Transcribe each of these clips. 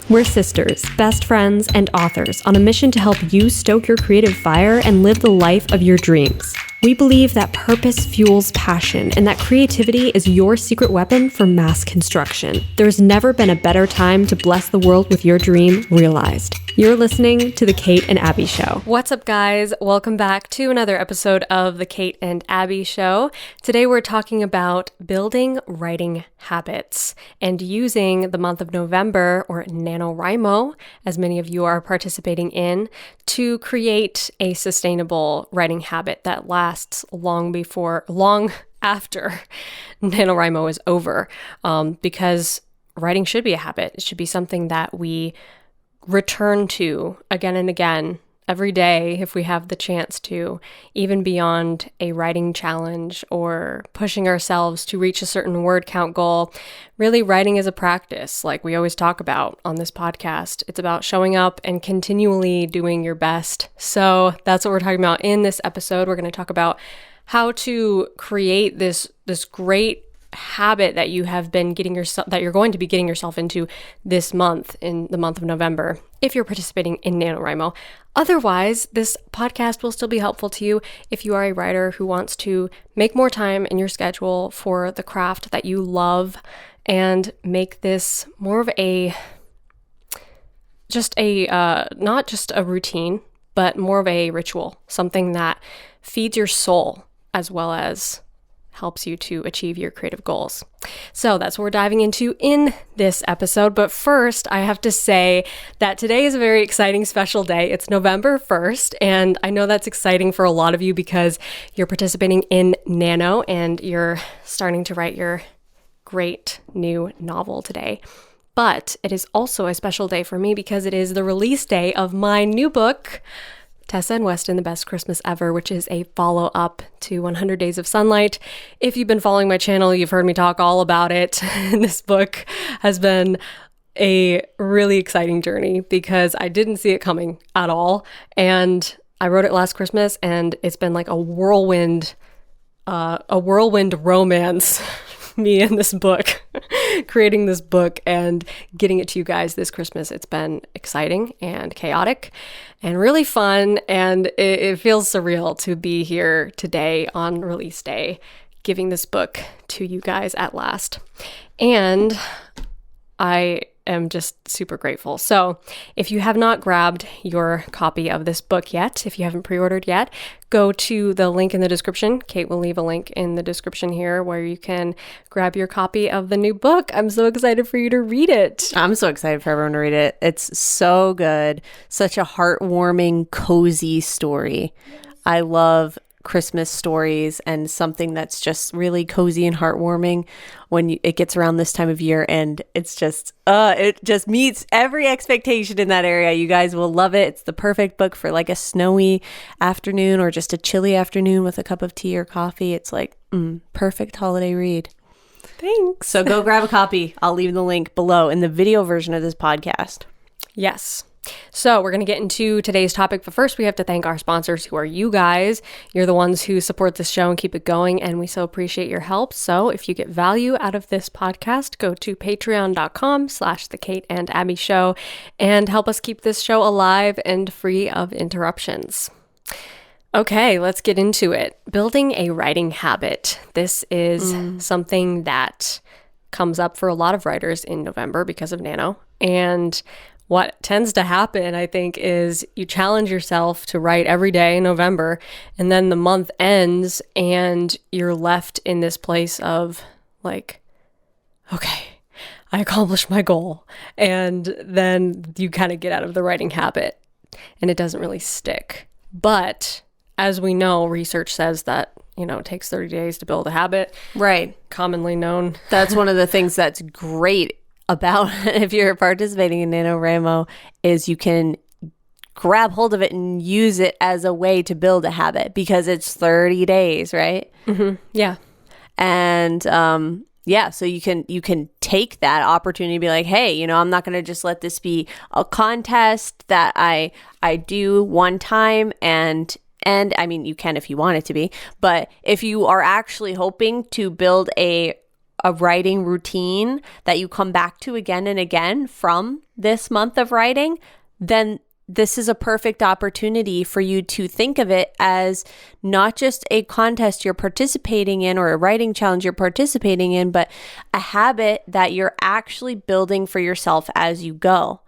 We're sisters, best friends, and authors on a mission to help you stoke your creative fire and live the life of your dreams. We believe that purpose fuels passion and that creativity is your secret weapon for mass construction. There's never been a better time to bless the world with your dream realized. You're listening to The Kate and Abbie Show. What's up, guys? Welcome back to another episode of The Kate and Abbie Show. Today we're talking about building writing habits and using the month of November, or NaNoWriMo, as many of you are participating in, to create a sustainable writing habit that lasts long after NaNoWriMo is over, because writing should be a habit. It should be something that we return to again and again every day if we have the chance to, even beyond a writing challenge or pushing ourselves to reach a certain word count goal. Really, writing is a practice, like we always talk about on this podcast. It's about showing up and continually doing your best. So that's what we're talking about in this episode. We're going to talk about how to create this great habit that you have been that you're going to be getting yourself into this month, in the month of November, if you're participating in NaNoWriMo. Otherwise, this podcast will still be helpful to you if you are a writer who wants to make more time in your schedule for the craft that you love and make this more of not just a routine, but more of a ritual, something that feeds your soul as well as helps you to achieve your creative goals. So that's what we're diving into in this episode. But first, I have to say that today is a very exciting, special day. It's November 1st, and I know that's exciting for a lot of you because you're participating in Nano and you're starting to write your great new novel today. But it is also a special day for me because it is the release day of my new book, Tessa and Weston, The Best Christmas Ever, which is a follow-up to 100 Days of Sunlight. If you've been following my channel, you've heard me talk all about it. This book has been a really exciting journey because I didn't see it coming at all. And I wrote it last Christmas, and it's been like a whirlwind romance, me and this book, creating this book and getting it to you guys this Christmas. It's been exciting and chaotic and really fun, and it feels surreal to be here today on release day, giving this book to you guys at last. And I am just super grateful. So if you have not grabbed your copy of this book yet, if you haven't pre-ordered yet, go to the link in the description. Kate will leave a link in the description here where you can grab your copy of the new book. I'm so excited for you to read it. I'm so excited for everyone to read it. It's so good. Such a heartwarming, cozy story. I love Christmas stories and something that's just really cozy and heartwarming when it gets around this time of year, and it's just it just meets every expectation in that area. You guys will love it. It's the perfect book for like a snowy afternoon or just a chilly afternoon with a cup of tea or coffee. It's like perfect holiday read. Thanks. So go grab a copy. I'll leave the link below in the video version of this podcast. Yes. So we're going to get into today's topic, but first we have to thank our sponsors, who are you guys. You're the ones who support this show and keep it going, and we so appreciate your help. So if you get value out of this podcast, go to patreon.com/The Kate and Abbie Show and help us keep this show alive and free of interruptions. Okay, let's get into it. Building a writing habit. This is something that comes up for a lot of writers in November because of Nano, and what tends to happen, I think, is you challenge yourself to write every day in November, and then the month ends and you're left in this place of like, okay, I accomplished my goal. And then you kind of get out of the writing habit and it doesn't really stick. But as we know, research says that, it takes 30 days to build a habit. Right. Commonly known. That's one of the things that's great about if you're participating in NaNoWriMo is you can grab hold of it and use it as a way to build a habit because it's 30 days, right? Mm-hmm. Yeah. And so you can take that opportunity to be like, hey, I'm not going to just let this be a contest that I do one time and I mean, you can if you want it to be, but if you are actually hoping to build a a writing routine that you come back to again and again from this month of writing, then this is a perfect opportunity for you to think of it as not just a contest you're participating in or a writing challenge you're participating in, but a habit that you're actually building for yourself as you go.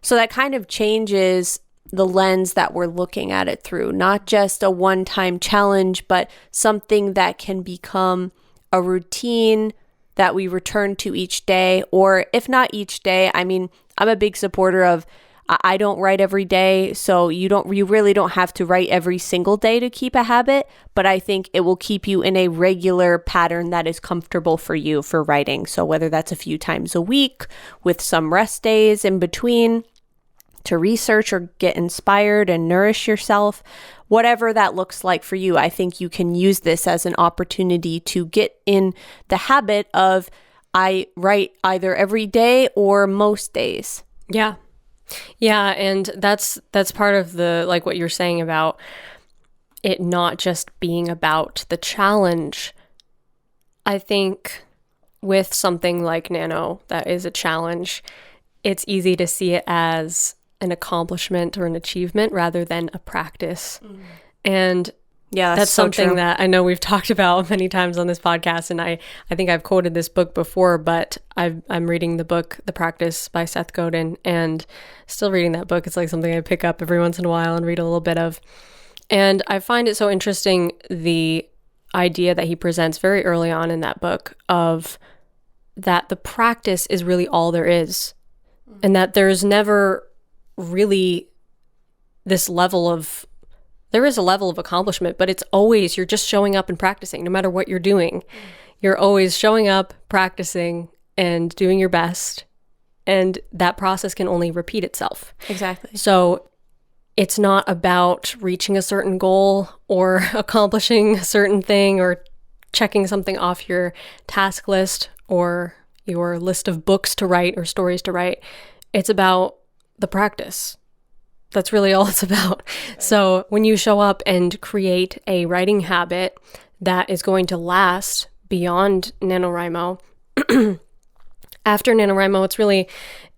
So that kind of changes the lens that we're looking at it through, not just a one-time challenge, but something that can become a routine that we return to each day, or if not each day, I mean, I'm a big supporter of I don't write every day, so you really don't have to write every single day to keep a habit, but I think it will keep you in a regular pattern that is comfortable for you for writing. So whether that's a few times a week with some rest days in between to research or get inspired and nourish yourself, whatever that looks like for you, I think you can use this as an opportunity to get in the habit of I write either every day or most days. Yeah. Yeah, and that's part of the, like what you're saying about it not just being about the challenge. I think with something like Nano that is a challenge, it's easy to see it as an accomplishment or an achievement rather than a practice. And yeah, that's so something true. that I know we've talked about many times on this podcast, and I think I've quoted this book before, but I'm reading the book The Practice by Seth Godin, and still reading that book. It's like something I pick up every once in a while and read a little bit of. And I find it so interesting, the idea that he presents very early on in that book of that the practice is really all there is, and that there's never really this level of there is a level of accomplishment, but it's always, you're just showing up and practicing no matter what you're doing. You're always showing up, practicing, and doing your best. And that process can only repeat itself. Exactly. So it's not about reaching a certain goal or accomplishing a certain thing or checking something off your task list or your list of books to write or stories to write. It's about the practice. That's really all it's about. So when you show up and create a writing habit that is going to last beyond NaNoWriMo, after NaNoWriMo, it's really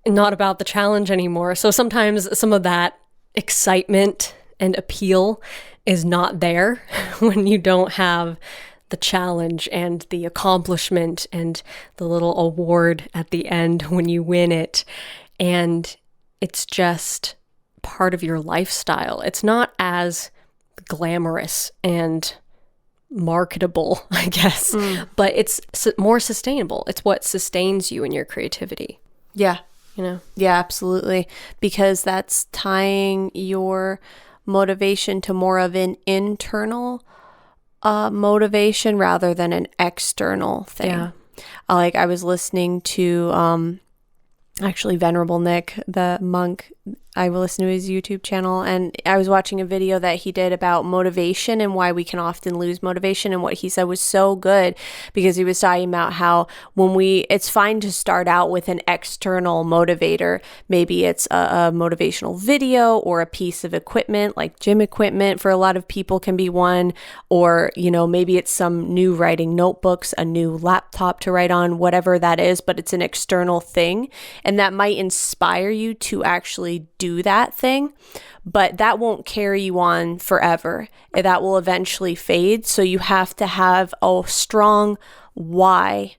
not about the challenge anymore. So sometimes some of that excitement and appeal is not there when you don't have the challenge and the accomplishment and the little award at the end when you win it. And it's just part of your lifestyle. It's not as glamorous and marketable, I guess, but it's more sustainable. It's what sustains you in your creativity. Yeah. You know? Yeah, absolutely. Because that's tying your motivation to more of an internal motivation rather than an external thing. Yeah. Like I was listening to actually Venerable Nick, the monk. I will listen to his YouTube channel, and I was watching a video that he did about motivation and why we can often lose motivation, and what he said was so good, because he was talking about how it's fine to start out with an external motivator. Maybe it's a motivational video or a piece of equipment, like gym equipment for a lot of people can be one, or, maybe it's some new writing notebooks, a new laptop to write on, whatever that is, but it's an external thing, and that might inspire you to actually do that thing, but that won't carry you on forever. That will eventually fade. So you have to have a strong why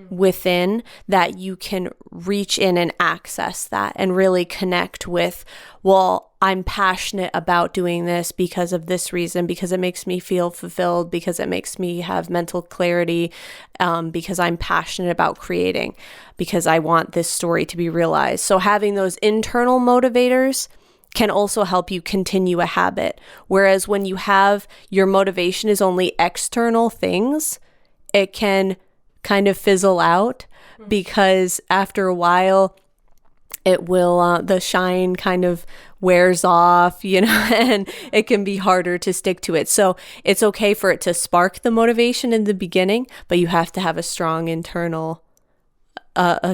within that you can reach in and access that and really connect with, well, I'm passionate about doing this because of this reason, because it makes me feel fulfilled, because it makes me have mental clarity, because I'm passionate about creating, because I want this story to be realized. So having those internal motivators can also help you continue a habit. Whereas when you have your motivation is only external things, it can kind of fizzle out, because after a while it will the shine kind of wears off, and it can be harder to stick to it. So it's okay for it to spark the motivation in the beginning, but you have to have a strong internal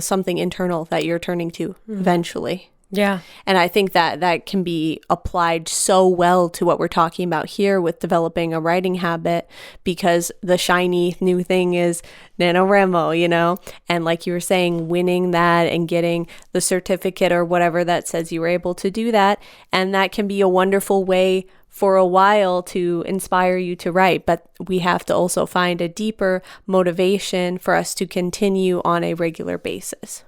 something internal that you're turning to eventually. Yeah. And I think that can be applied so well to what we're talking about here with developing a writing habit, because the shiny new thing is NaNoWriMo, you know? And like you were saying, winning that and getting the certificate or whatever that says you were able to do that. And that can be a wonderful way for a while to inspire you to write. But we have to also find a deeper motivation for us to continue on a regular basis.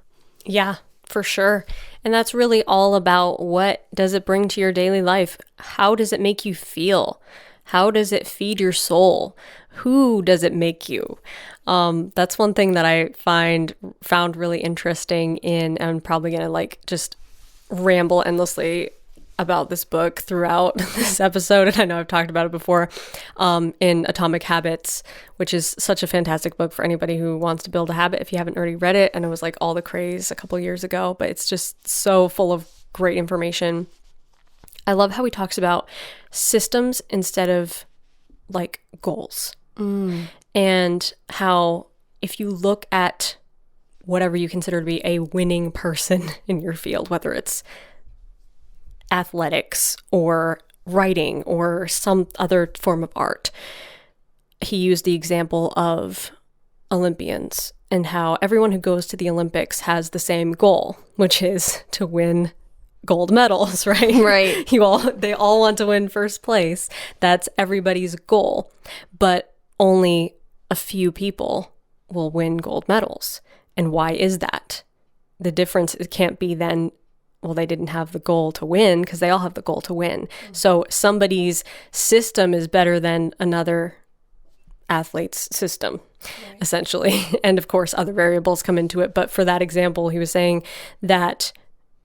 Yeah. For sure. And that's really all about, what does it bring to your daily life? How does it make you feel? How does it feed your soul? Who does it make you? That's one thing that I found really interesting in, I'm probably going to just ramble endlessly about this book throughout this episode, and I know I've talked about it before, in Atomic Habits, which is such a fantastic book for anybody who wants to build a habit if you haven't already read it. And it was all the craze a couple years ago, but it's just so full of great information. I love how he talks about systems instead of goals. And how if you look at whatever you consider to be a winning person in your field, whether it's athletics or writing or some other form of art. He used the example of Olympians and how everyone who goes to the Olympics has the same goal, which is to win gold medals, right? Right. They all want to win first place. That's everybody's goal. But only a few people will win gold medals. And why is that? The difference, it can't be then, well, they didn't have the goal to win, because they all have the goal to win. So somebody's system is better than another athlete's system, essentially. And of course, other variables come into it. But for that example, he was saying that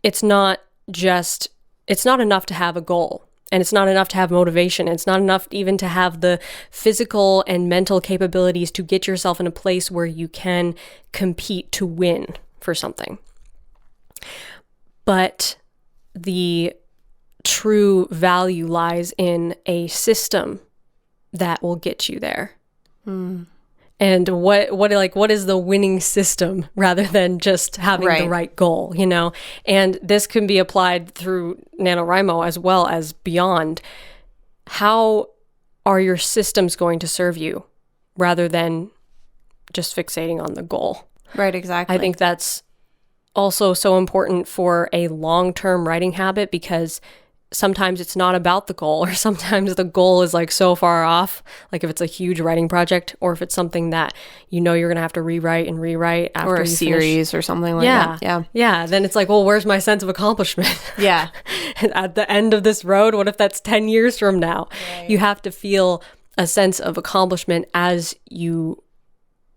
it's not enough to have a goal. And it's not enough to have motivation. It's not enough even to have the physical and mental capabilities to get yourself in a place where you can compete to win for something. But the true value lies in a system that will get you there. And what is the winning system, rather than just having the right goal, you know? And this can be applied through NaNoWriMo as well as beyond. How are your systems going to serve you, rather than just fixating on the goal? Right, exactly. I think that's also so important for a long-term writing habit, because sometimes it's not about the goal, or sometimes the goal is so far off, if it's a huge writing project, or if it's something that you're going to have to rewrite after, or a series finish. Or something like that. Yeah. Then it's well, where's my sense of accomplishment? Yeah. At the end of this road, what if that's 10 years from now? Right. You have to feel a sense of accomplishment as you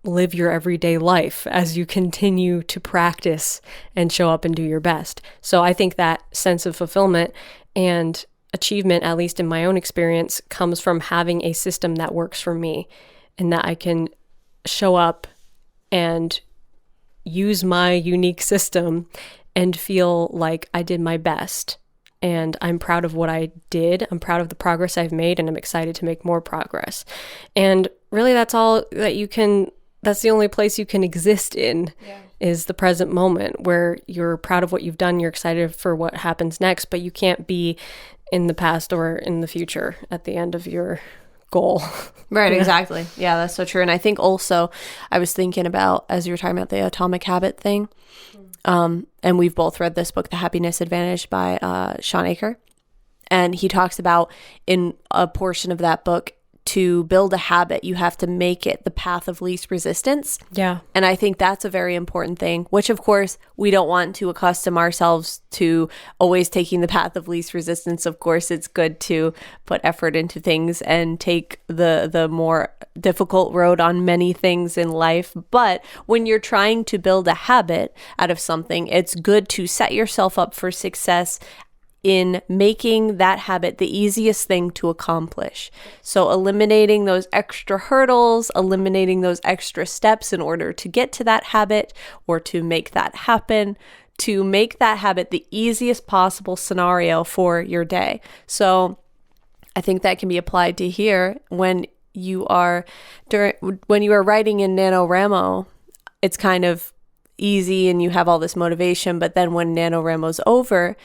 live your everyday life, as you continue to practice and show up and do your best. So I think that sense of fulfillment and achievement, at least in my own experience, comes from having a system that works for me, and that I can show up and use my unique system and feel like I did my best. And I'm proud of what I did. I'm proud of the progress I've made, and I'm excited to make more progress. And really, that's all that you can. That's the only place you can exist in, is the present moment, where you're proud of what you've done, you're excited for what happens next, but you can't be in the past or in the future at the end of your goal. Right, exactly. Yeah, that's so true. And I think also, I was thinking about, as you were talking about the atomic habit thing, and we've both read this book, The Happiness Advantage by Sean Aker. And he talks about, in a portion of that book, to build a habit, you have to make it the path of least resistance. Yeah. And I think that's a very important thing, which of course we don't want to accustom ourselves to always taking the path of least resistance. Of course, it's good to put effort into things and take the more difficult road on many things in life. But when you're trying to build a habit out of something, it's good to set yourself up for success in making that habit the easiest thing to accomplish. So eliminating those extra hurdles, eliminating those extra steps in order to get to that habit or to make that happen, to make that habit the easiest possible scenario for your day. So I think that can be applied to here when you are writing in NaNoWriMo. It's kind of, easy and you have all this motivation. But then when NaNoWriMo's over,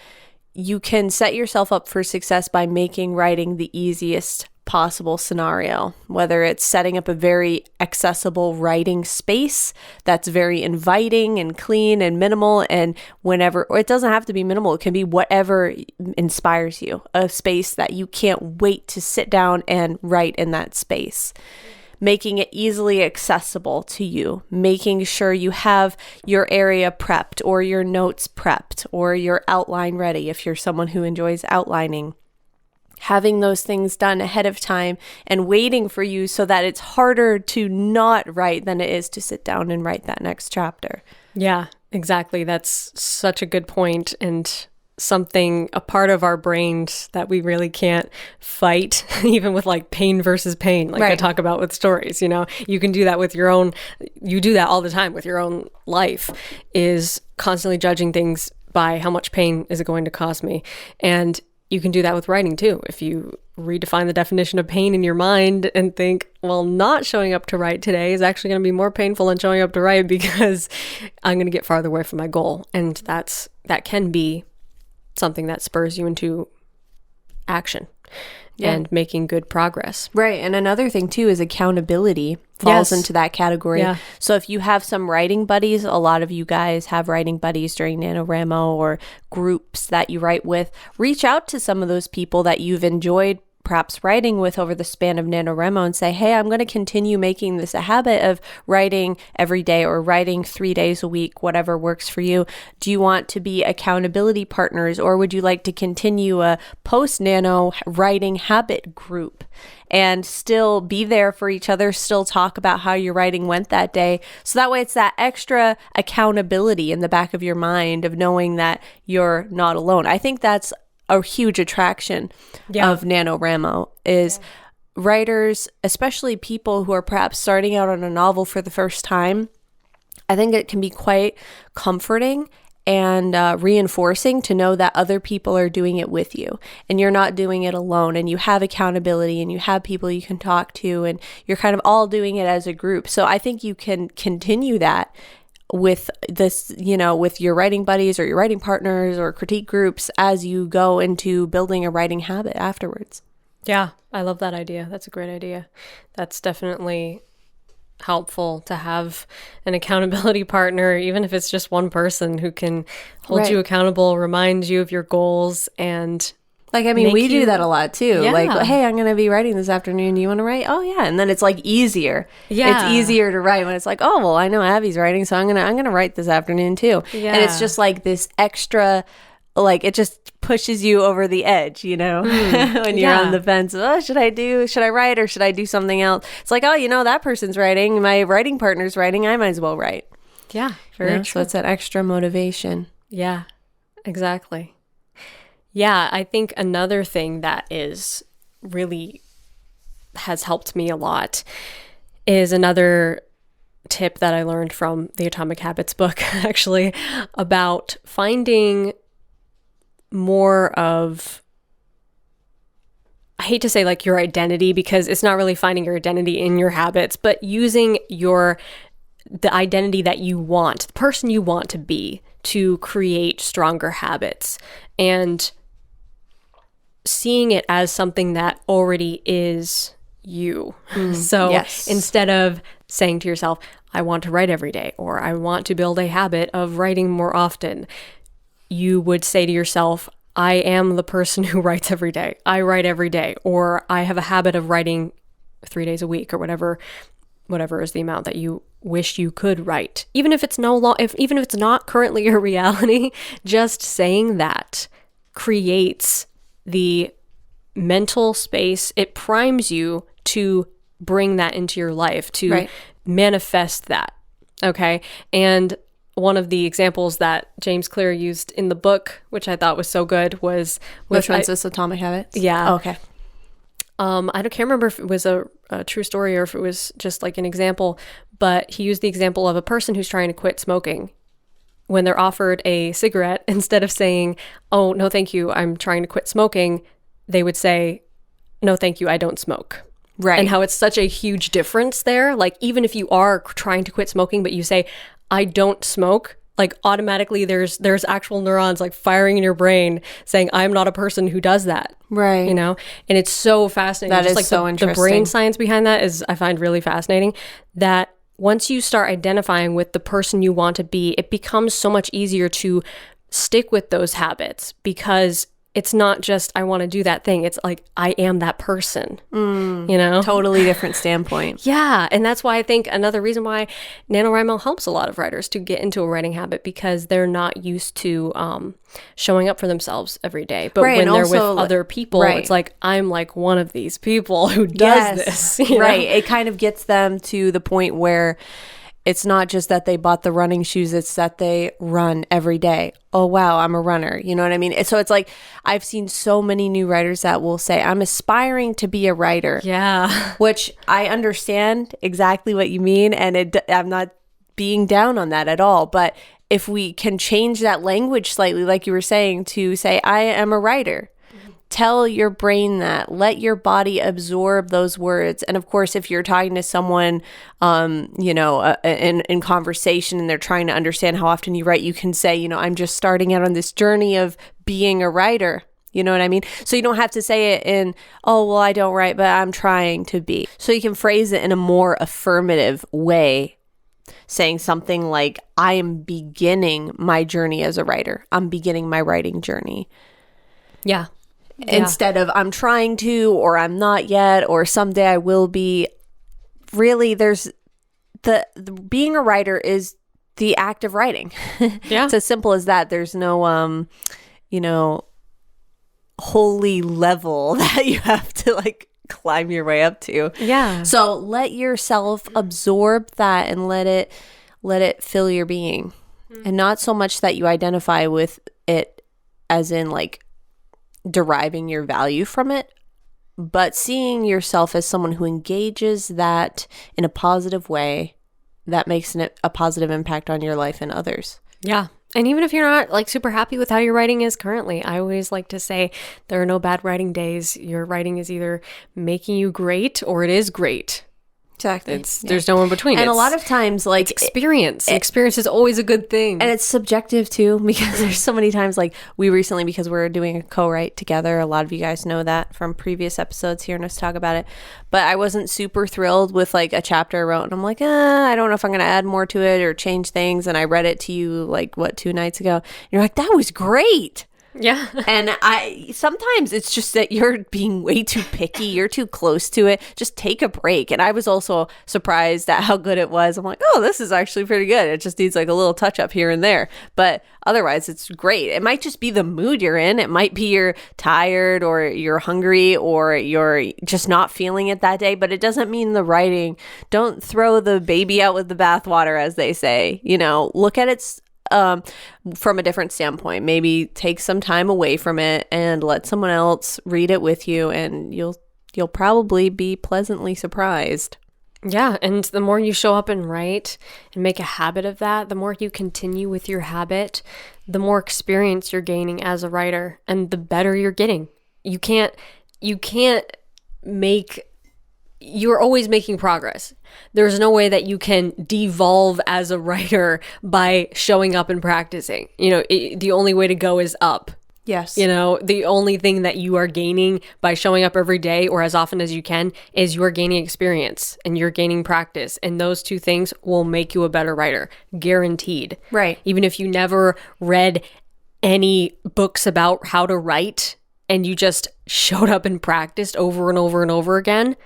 you can set yourself up for success by making writing the easiest possible scenario, whether it's setting up a very accessible writing space that's very inviting and clean and minimal, and whenever, or it doesn't have to be minimal, it can be whatever inspires you, a space that you can't wait to sit down and write in that space. Making it easily accessible to you, making sure you have your area prepped or your notes prepped or your outline ready if you're someone who enjoys outlining. Having those things done ahead of time and waiting for you so that it's harder to not write than it is to sit down and write that next chapter. Yeah, exactly. That's such a good point, and something, a part of our brains that we really can't fight, even with like pain versus pain, like I talk about with stories. You know, you can do that with your own, you do that all the time with your own life, is constantly judging things by how much pain is it going to cause me. And you can do that with writing too. If you redefine the definition of pain in your mind and think, well, not showing up to write today is actually going to be more painful than showing up to write because I'm going to get farther away from my goal. And that can be something that spurs you into action and making good progress. Right. And another thing too is accountability falls into that category. Yeah. So if you have some writing buddies, a lot of you guys have writing buddies during NaNoWriMo or groups that you write with, reach out to some of those people that you've enjoyed perhaps writing with over the span of NaNoWriMo and say, hey, I'm going to continue making this a habit of writing every day or writing 3 days a week, whatever works for you. Do you want to be accountability partners, or would you like to continue a post-Nano writing habit group and still be there for each other, still talk about how your writing went that day? So that way it's that extra accountability in the back of your mind of knowing that you're not alone. I think that's a huge attraction of NaNoWriMo is writers, especially people who are perhaps starting out on a novel for the first time. I think it can be quite comforting and reinforcing to know that other people are doing it with you and you're not doing it alone, and you have accountability and you have people you can talk to, and you're kind of all doing it as a group. So I think you can continue that with this, you know, with your writing buddies or your writing partners or critique groups as you go into building a writing habit afterwards. Yeah, I love that idea. That's a great idea. That's definitely helpful to have an accountability partner, even if it's just one person who can hold you accountable, remind you of your goals, and like, I mean, we do that a lot too. Yeah. Like, hey, I'm going to be writing this afternoon. Do you want to write? Oh yeah. And then it's like easier. Yeah. It's easier to write when it's like, oh, well, I know Abbie's writing, so I'm going to write this afternoon too. Yeah. And it's just like this extra, like, it just pushes you over the edge, you know, when you're on the fence. Oh, should I write or should I do something else? It's like, oh, you know, that person's writing. My writing partner's writing. I might as well write. Yeah. Very true. So it's that extra motivation. Yeah, exactly. Yeah, I think another thing that is really has helped me a lot is another tip that I learned from the Atomic Habits book, actually, about finding more of, I hate to say like your identity, because it's not really finding your identity in your habits, but using the identity that you want, the person you want to be, to create stronger habits, and seeing it as something that already is you. So instead of saying to yourself, I want to write every day, or I want to build a habit of writing more often, you would say to yourself, I am the person who writes every day. I write every day, or I have a habit of writing 3 days a week, or whatever is the amount that you wish you could write. Even if it's even if it's not currently your reality, just saying that creates the mental space. It primes you to bring that into your life, to manifest that. Okay. And one of the examples that James Clear used in the book, which I thought was so good, was which one's this, Atomic Habits? Yeah. Oh, okay. I can't remember if it was a true story or if it was just like an example, but he used the example of a person who's trying to quit smoking. When they're offered a cigarette, instead of saying, oh, no, thank you, I'm trying to quit smoking, they would say, no, thank you, I don't smoke. Right. And how it's such a huge difference there. Like, even if you are trying to quit smoking, but you say, I don't smoke, like automatically there's actual neurons like firing in your brain saying, I'm not a person who does that. Right. You know? And it's so fascinating. That Just is like so the interesting. brain science behind that is, I find really fascinating, that once you start identifying with the person you want to be, it becomes so much easier to stick with those habits, because it's not just, I want to do that thing. It's like, I am that person, you know? Totally different standpoint. Yeah. And that's why I think another reason why NaNoWriMo helps a lot of writers to get into a writing habit, because they're not used to showing up for themselves every day. But Right, when and they're with also, other people, right. it's like, I'm like one of these people who does this. you know? Right. It kind of gets them to the point where it's not just that they bought the running shoes, it's that they run every day. Oh, wow, I'm a runner. You know what I mean? So it's like, I've seen so many new writers that will say, I'm aspiring to be a writer. Yeah. Which I understand exactly what you mean. And I'm not being down on that at all. But if we can change that language slightly, like you were saying, to say, I am a writer. Tell your brain that. Let your body absorb those words. And of course, if you're talking to someone, in conversation, and they're trying to understand how often you write, you can say, I'm just starting out on this journey of being a writer. You know what I mean? So you don't have to say it in, oh, well, I don't write, but I'm trying to be. So you can phrase it in a more affirmative way, saying something like, I am beginning my journey as a writer. I'm beginning my writing journey. Yeah. Instead of I'm trying to, or I'm not yet, or someday I will be. Really, there's the being a writer is the act of writing. Yeah. It's as simple as that. There's no holy level that you have to like climb your way up to. Yeah. So let yourself absorb that and let it fill your being. And not so much that you identify with it as in like deriving your value from it, but seeing yourself as someone who engages that in a positive way that makes a positive impact on your life and others. Yeah. And even if you're not like super happy with how your writing is currently, I always like to say there are no bad writing days. Your writing is either making you great or it is great. Exactly. There's no in between. And a lot of times, like, experience. Experience is always a good thing. And it's subjective too, because there's so many times, like we recently, because we're doing a co-write together, a lot of you guys know that from previous episodes, hearing us talk about it, but I wasn't super thrilled with like a chapter I wrote, and I'm like, I don't know if I'm going to add more to it or change things. And I read it to you like 2 nights ago, and you're like, that was great. Yeah. And sometimes it's just that you're being way too picky. You're too close to it. Just take a break. And I was also surprised at how good it was. I'm like, oh, this is actually pretty good. It just needs like a little touch up here and there. But otherwise, it's great. It might just be the mood you're in. It might be you're tired or you're hungry or you're just not feeling it that day. But it doesn't mean the writing. Don't throw the baby out with the bathwater, as they say. Look at it from a different standpoint. Maybe take some time away from it and let someone else read it with you, and you'll probably be pleasantly surprised. Yeah, and the more you show up and write and make a habit of that, the more you continue with your habit, the more experience you're gaining as a writer, and the better you're getting. You're always making progress. There's no way that you can devolve as a writer by showing up and practicing. The only way to go is up. Yes. The only thing that you are gaining by showing up every day or as often as you can is you're gaining experience and you're gaining practice. And those two things will make you a better writer. Guaranteed. Right. Even if you never read any books about how to write and you just showed up and practiced over and over and over again,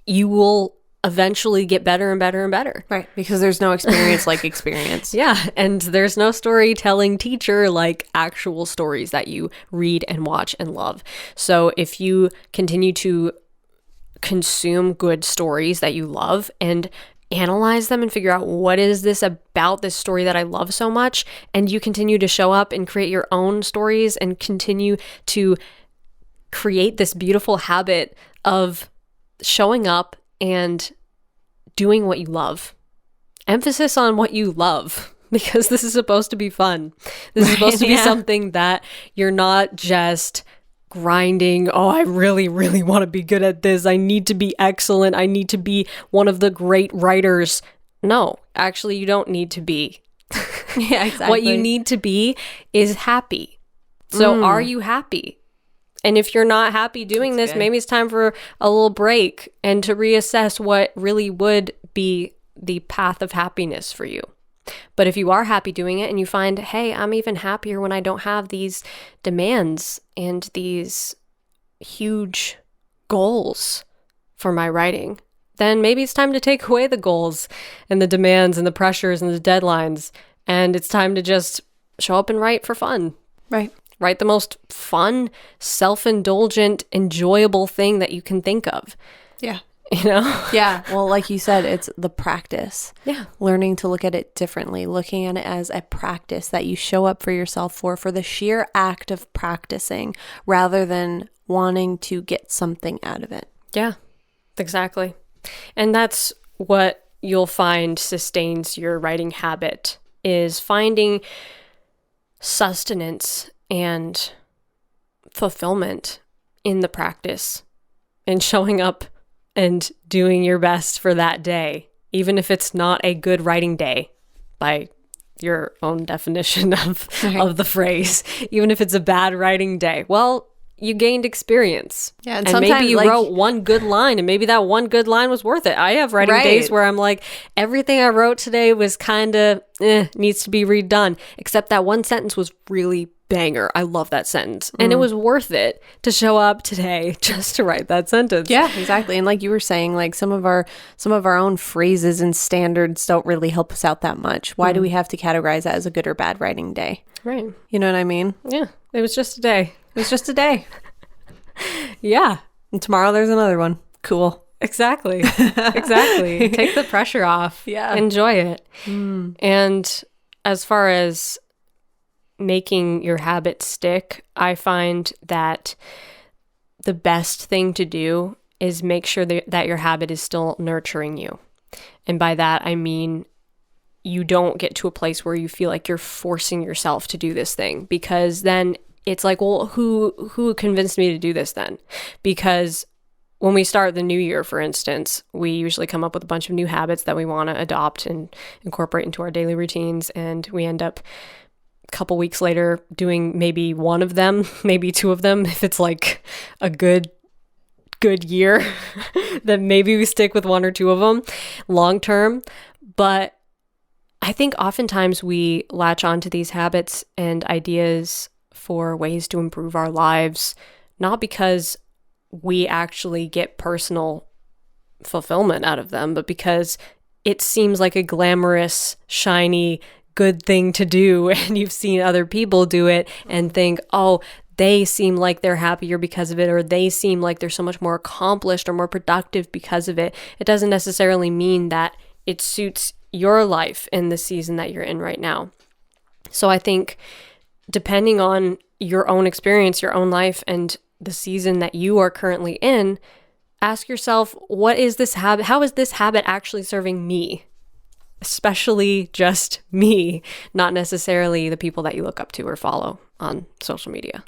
you will eventually get better and better and better. Right. Because there's no experience like experience. Yeah. And there's no storytelling teacher like actual stories that you read and watch and love. So if you continue to consume good stories that you love and analyze them and figure out what is this about this story that I love so much, and you continue to show up and create your own stories and continue to create this beautiful habit of showing up and doing what you love. Emphasis on what you love, because this is supposed to be fun. This is supposed to be something that you're not just grinding. Oh, I really, really want to be good at this. I need to be excellent. I need to be one of the great writers. No, actually, you don't need to be. Yeah, exactly. What you need to be is happy. So are you happy? And if you're not happy doing this, maybe it's time for a little break and to reassess what really would be the path of happiness for you. But if you are happy doing it and you find, hey, I'm even happier when I don't have these demands and these huge goals for my writing, then maybe it's time to take away the goals and the demands and the pressures and the deadlines. And it's time to just show up and write for fun. Right. Write the most fun, self-indulgent, enjoyable thing that you can think of. Yeah. You know? Yeah. Well, like you said, it's the practice. Yeah. Learning to look at it differently, looking at it as a practice that you show up for yourself for the sheer act of practicing rather than wanting to get something out of it. Yeah, exactly. And that's what you'll find sustains your writing habit, is finding sustenance and fulfillment in the practice and showing up and doing your best for that day, even if it's not a good writing day by your own definition of the phrase, even if it's a bad writing day. Well, you gained experience. Yeah, and maybe you wrote one good line, and maybe that one good line was worth it. I have writing days where I'm like, everything I wrote today was kind of needs to be redone, except that one sentence was really banger. I love that sentence. And it was worth it to show up today just to write that sentence. Yeah, exactly. And like you were saying, like some of our own phrases and standards don't really help us out that much. Why do we have to categorize that as a good or bad writing day? Right. You know what I mean? Yeah. It was just a day. It was just a day. Yeah. And tomorrow there's another one. Cool. Exactly. Exactly. Take the pressure off. Yeah. Enjoy it. And as far as making your habit stick, I find that the best thing to do is make sure that your habit is still nurturing you. And by that, I mean, you don't get to a place where you feel like you're forcing yourself to do this thing, because then it's like, well, who convinced me to do this then? Because when we start the new year, for instance, we usually come up with a bunch of new habits that we want to adopt and incorporate into our daily routines. And we end up a couple weeks later doing maybe one of them, maybe two of them. If it's like a good year, then maybe we stick with one or two of them long term. But I think oftentimes we latch onto these habits and ideas for ways to improve our lives, not because we actually get personal fulfillment out of them, but because it seems like a glamorous, shiny, good thing to do, and you've seen other people do it and think, oh, they seem like they're happier because of it, or they seem like they're so much more accomplished or more productive because of it. It doesn't necessarily mean that it suits your life in the season that you're in right now. So I think depending on your own experience, your own life, and the season that you are currently in, ask yourself, what is this habit? How is this habit actually serving me? Especially just me, not necessarily the people that you look up to or follow on social media.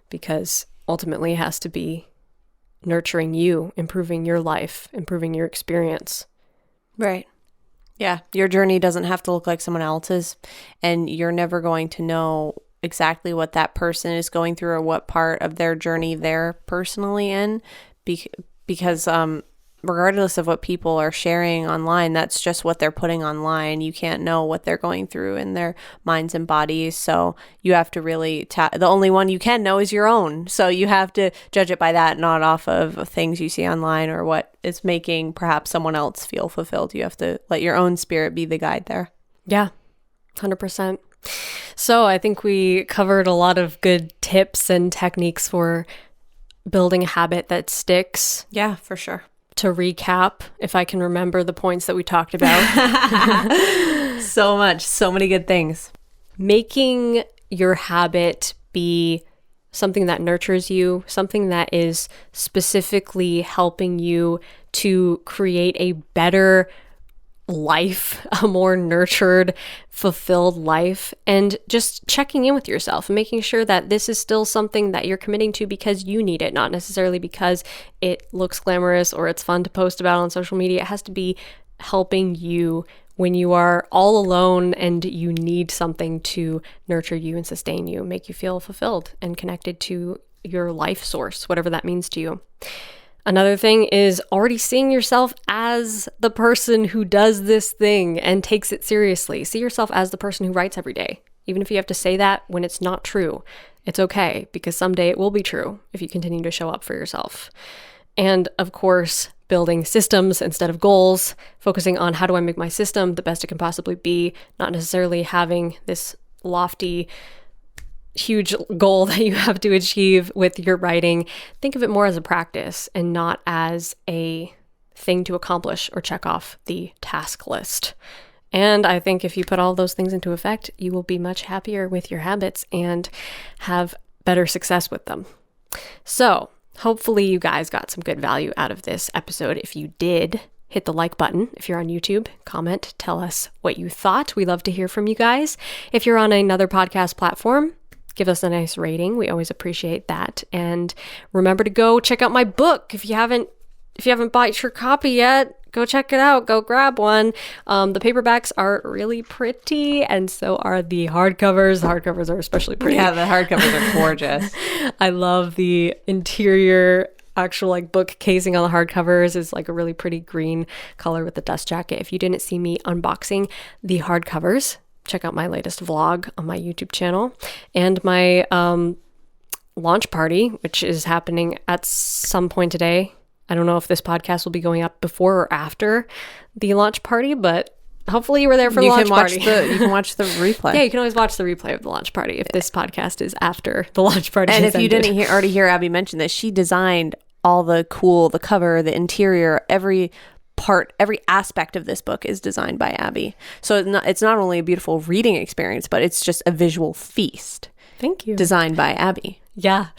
Because ultimately it has to be nurturing you, improving your life, improving your experience. Right. Yeah. Your journey doesn't have to look like someone else's, and you're never going to know exactly what that person is going through or what part of their journey they're personally in, because regardless of what people are sharing online, that's just what they're putting online. You can't know what they're going through in their minds and bodies. So you have to really, the only one you can know is your own. So you have to judge it by that, not off of things you see online or what is making perhaps someone else feel fulfilled. You have to let your own spirit be the guide there. Yeah, 100%. So I think we covered a lot of good tips and techniques for building a habit that sticks. Yeah, for sure. To recap, if I can remember the points that we talked about. So many good things. Making your habit be something that nurtures you, something that is specifically helping you to create a better life, a more nurtured, fulfilled life, and just checking in with yourself and making sure that this is still something that you're committing to because you need it, not necessarily because it looks glamorous or it's fun to post about on social media. It has to be helping you when you are all alone and you need something to nurture you and sustain you, make you feel fulfilled and connected to your life source, whatever that means to you. Another thing is already seeing yourself as the person who does this thing and takes it seriously. See yourself as the person who writes every day. Even if you have to say that when it's not true, it's okay, because someday it will be true if you continue to show up for yourself. And of course, building systems instead of goals, focusing on how do I make my system the best it can possibly be, not necessarily having this lofty, huge goal that you have to achieve with your writing. Think of it more as a practice and not as a thing to accomplish or check off the task list. And I think if you put all those things into effect, you will be much happier with your habits and have better success with them. So hopefully you guys got some good value out of this episode. If you did, hit the like button. If you're on YouTube, comment, tell us what you thought. We love to hear from you guys. If you're on another podcast platform, give us a nice rating. We always appreciate that. And remember to go check out my book. If you haven't bought your copy yet, go check it out. Go grab one. The paperbacks are really pretty, and so are the hardcovers. The hardcovers are especially pretty. Yeah, the hardcovers are gorgeous. I love the interior actual like book casing on the hardcovers is like a really pretty green color with the dust jacket. If you didn't see me unboxing the hardcovers, check out my latest vlog on my YouTube channel and my launch party, which is happening at some point today. I don't know if this podcast will be going up before or after the launch party, but hopefully you were there for the launch party. You can watch the replay. Yeah, you can always watch the replay of the launch party if this podcast is after the launch party. And if you didn't already hear Abbie mention this, she designed all the cover, the interior, every aspect of this book is designed by Abbie. So it's not only a beautiful reading experience, but it's just a visual feast. Thank you. Designed by Abbie. Yeah,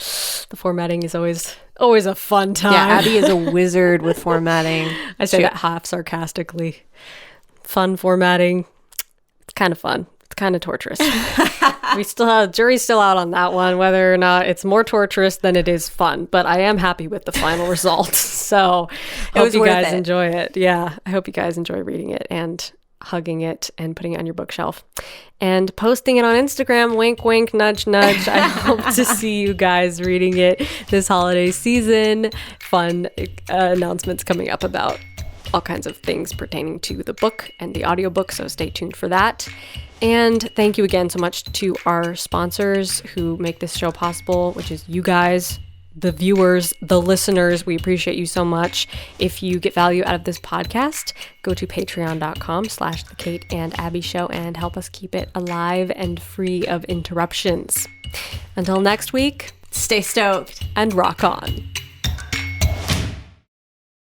the formatting is always a fun time. Yeah, Abbie is a wizard with formatting. I say that half sarcastically. Fun formatting. It's kind of fun. It's kind of torturous. Jury's still out on that one, whether or not it's more torturous than it is fun. But I am happy with the final result. So I hope you guys enjoy it. Yeah, I hope you guys enjoy reading it and hugging it and putting it on your bookshelf and posting it on Instagram. Wink, wink, nudge, nudge. I hope to see you guys reading it this holiday season. Fun announcements coming up about all kinds of things pertaining to the book and the audiobook, so stay tuned for that. And thank you again so much to our sponsors who make this show possible, which is you guys, the viewers, the listeners. We appreciate you so much. If you get value out of this podcast, go to patreon.com/the Kate and Abbie Show and help us keep it alive and free of interruptions. Until next week, stay stoked and rock on.